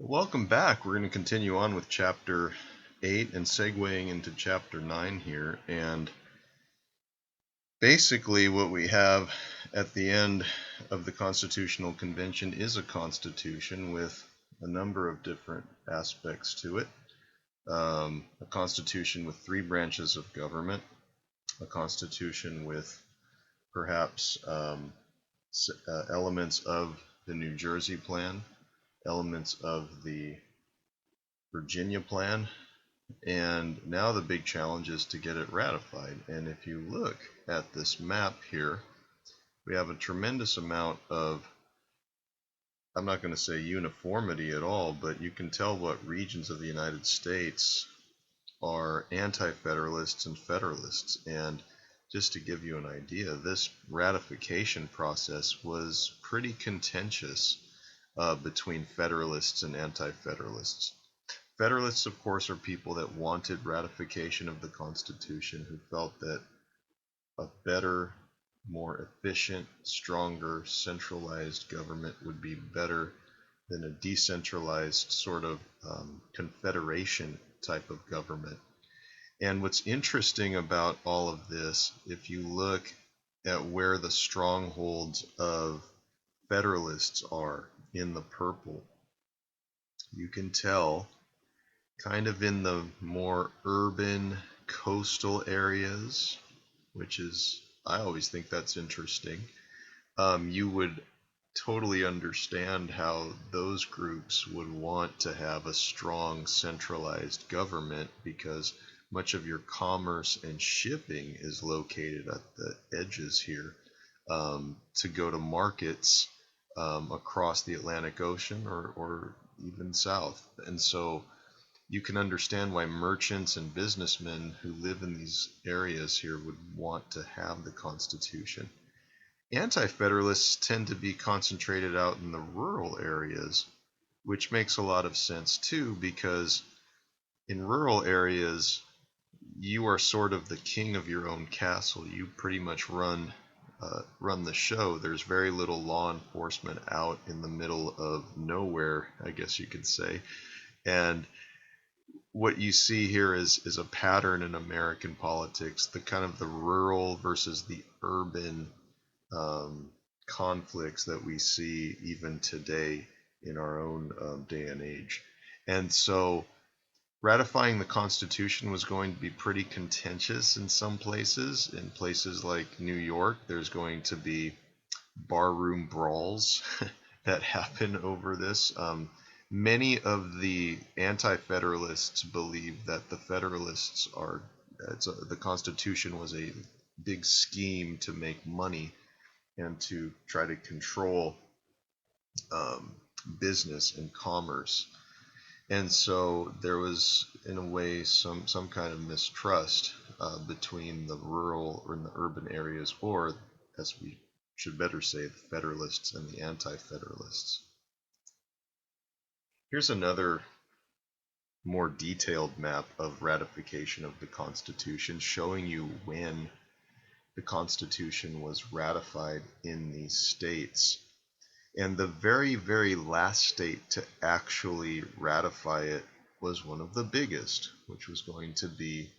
Welcome back. We're going to continue on with Chapter 8 and segueing into Chapter 9 here. And basically, what we have at the end of the Constitutional Convention is a constitution with a number of different aspects to it. A constitution with three branches of government, a constitution with perhaps elements of the New Jersey Plan, elements of the Virginia Plan, and now the big challenge is to get it ratified. And if you look at this map here, we have a tremendous amount of, I'm not going to say uniformity at all, but you can tell what regions of the United States are anti-federalists and federalists. And just to give you an idea, this ratification process was pretty contentious between federalists and anti-federalists. Federalists, of course, are people that wanted ratification of the Constitution, who felt that a better, more efficient, stronger, centralized government would be better than a decentralized sort of confederation type of government. And what's interesting about all of this, if you look at where the strongholds of federalists are in the purple, you can tell kind of in the more urban coastal areas, which is, I always think that's interesting. You would totally understand how those groups would want to have a strong centralized government, because much of your commerce and shipping is located at the edges here, to go to markets across the Atlantic Ocean or even south. And so you can understand why merchants and businessmen who live in these areas here would want to have the Constitution. Anti-federalists tend to be concentrated out in the rural areas, which makes a lot of sense too, because in rural areas, you are sort of the king of your own castle. You pretty much run the show. There's very little law enforcement out in the middle of nowhere, I guess you could say. And what you see here is a pattern in American politics, the kind of the rural versus the urban conflicts that we see even today in our own day and age. And so ratifying the Constitution was going to be pretty contentious in some places. In places like New York, there's going to be barroom brawls that happen over this. Many of the anti-federalists believe that the federalists the Constitution was a big scheme to make money and to try to control business and commerce. And so there was, in a way, some kind of mistrust between the rural or in the urban areas, or as we should better say, the federalists and the anti-federalists. Here's another more detailed map of ratification of the Constitution, showing you when the Constitution was ratified in these states. And the very, very last state to actually ratify it was one of the biggest, which was going to be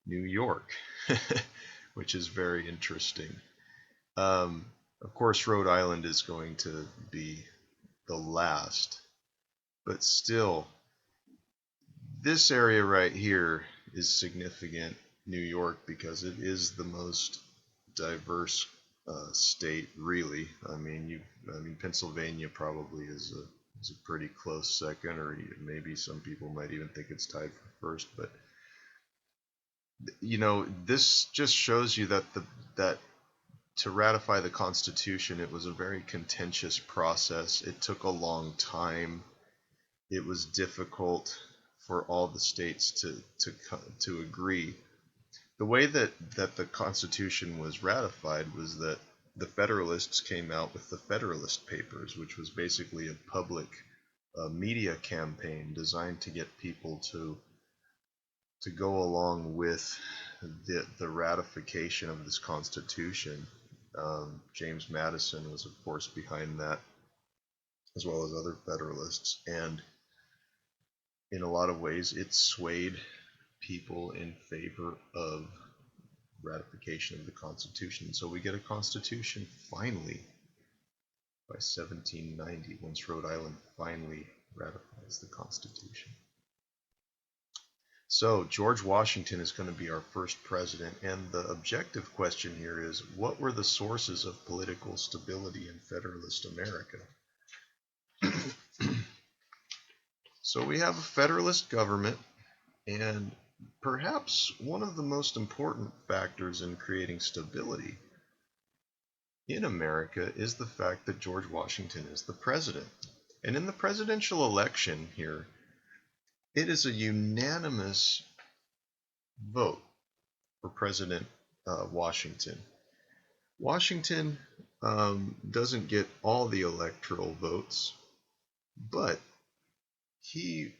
New York, which is very interesting. Of course, Rhode Island is going to be the last, but still, this area right here is significant, New York, because it is the most diverse state, really. I mean, Pennsylvania probably is a pretty close second, or maybe some people might even think it's tied for first. But this just shows you that that to ratify the Constitution, it was a very contentious process. It took a long time. It was difficult for all the states to agree. The way that the Constitution was ratified was that the Federalists came out with the Federalist Papers, which was basically a public media campaign designed to get people to go along with the ratification of this Constitution. James Madison was, of course, behind that, as well as other Federalists. And in a lot of ways, it swayed people in favor of ratification of the Constitution. So we get a Constitution finally by 1790, once Rhode Island finally ratifies the Constitution. So George Washington is going to be our first president, and the objective question here is, what were the sources of political stability in Federalist America? So we have a Federalist government, and perhaps one of the most important factors in creating stability in America is the fact that George Washington is the president. And in the presidential election here, it is a unanimous vote for President Washington. Washington doesn't get all the electoral votes, but he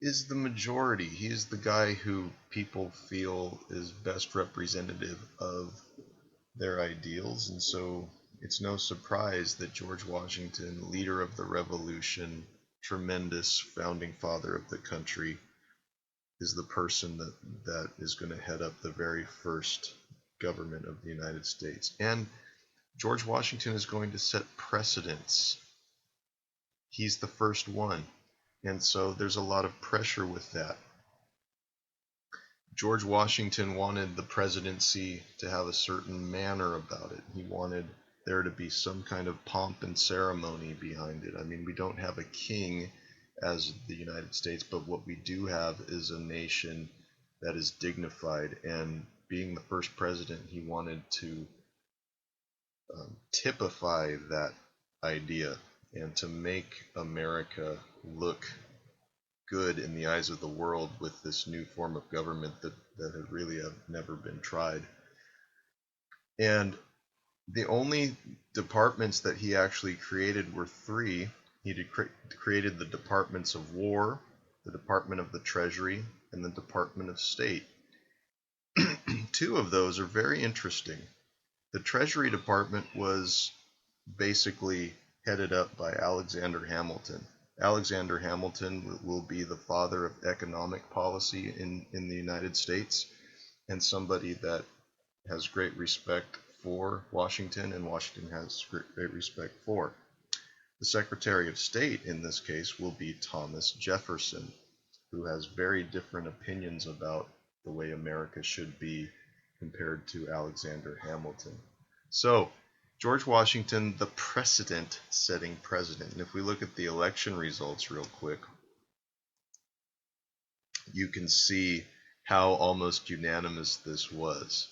is the majority. He is the guy who people feel is best representative of their ideals, and so it's no surprise that George Washington, leader of the Revolution, tremendous founding father of the country, is the person that is going to head up the very first government of the United States. And George Washington is going to set precedents. He's the first one, and so there's a lot of pressure with that. George Washington wanted the presidency to have a certain manner about it. He wanted there to be some kind of pomp and ceremony behind it. I mean, we don't have a king as the United States, but what we do have is a nation that is dignified, and being the first president, he wanted to typify that idea and to make America look good in the eyes of the world with this new form of government that had really have never been tried. And the only departments that he actually created were three. He created the Departments of War, the Department of the Treasury, and the Department of State. Two of those are very interesting. The Treasury Department was basically headed up by Alexander Hamilton. Alexander Hamilton will be the father of economic policy in the United States, and somebody that has great respect for Washington, and Washington has great respect for. The Secretary of State in this case will be Thomas Jefferson, who has very different opinions about the way America should be compared to Alexander Hamilton. So George Washington, the precedent-setting president. And if we look at the election results real quick, you can see how almost unanimous this was.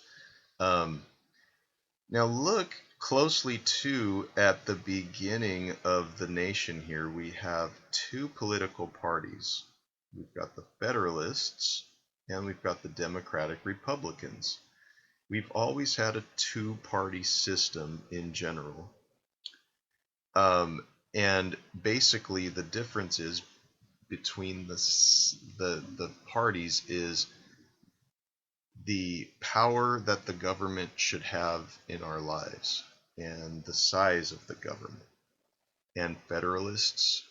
Now look closely too at the beginning of the nation here. We have two political parties. We've got the Federalists and we've got the Democratic Republicans. We've always had a two-party system in general. And basically the difference is between the parties is the power that the government should have in our lives and the size of the government. And Federalists,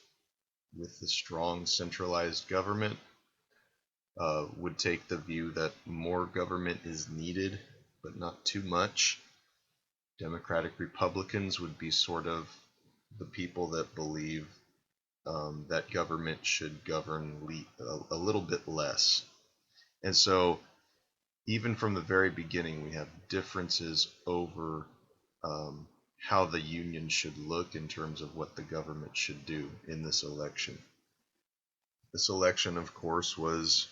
with the strong centralized government, would take the view that more government is needed, but not too much. Democratic Republicans would be sort of the people that believe that government should govern a little bit less. And so even from the very beginning, we have differences over how the union should look in terms of what the government should do in this election. This election, of course, was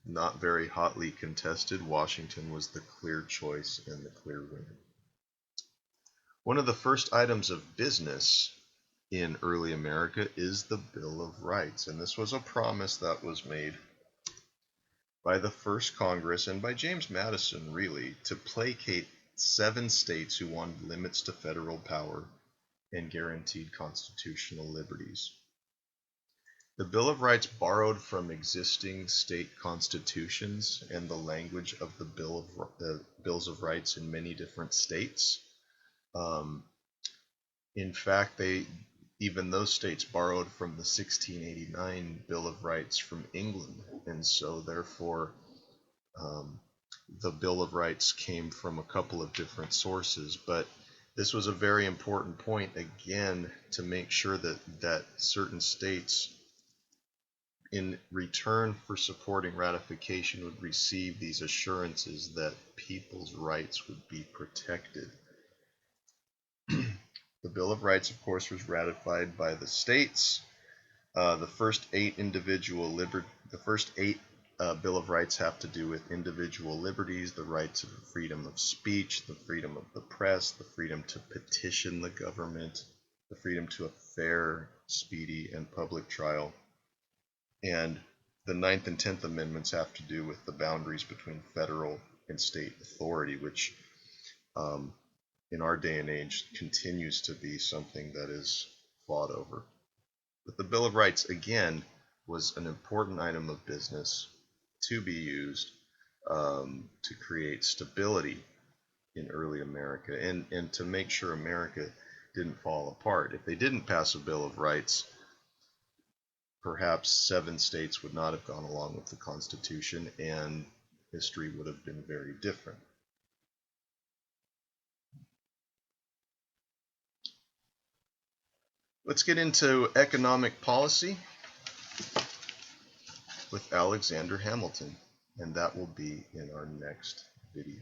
not very hotly contested. Washington was the clear choice and the clear winner. One of the first items of business in early America is the Bill of Rights, and this was a promise that was made by the first Congress and by James Madison, really, to placate 7 states who wanted limits to federal power and guaranteed constitutional liberties. The Bill of Rights borrowed from existing state constitutions and the language of the Bills of Rights in many different states. Um, in fact, even those states borrowed from the 1689 Bill of Rights from England, and so therefore the Bill of Rights came from a couple of different sources. But this was a very important point, again, to make sure that certain states, in return for supporting ratification, would receive these assurances that people's rights would be protected. The Bill of Rights, of course, was ratified by the states. The first eight Bill of Rights have to do with individual liberties, the rights of freedom of speech, the freedom of the press, the freedom to petition the government, the freedom to a fair, speedy, and public trial. And the 9th and 10th Amendments have to do with the boundaries between federal and state authority, which in our day and age continues to be something that is fought over. But the Bill of Rights, again, was an important item of business to be used to create stability in early America and to make sure America didn't fall apart. If they didn't pass a Bill of Rights, perhaps 7 states would not have gone along with the Constitution, and history would have been very different. Let's get into economic policy with Alexander Hamilton, and that will be in our next video.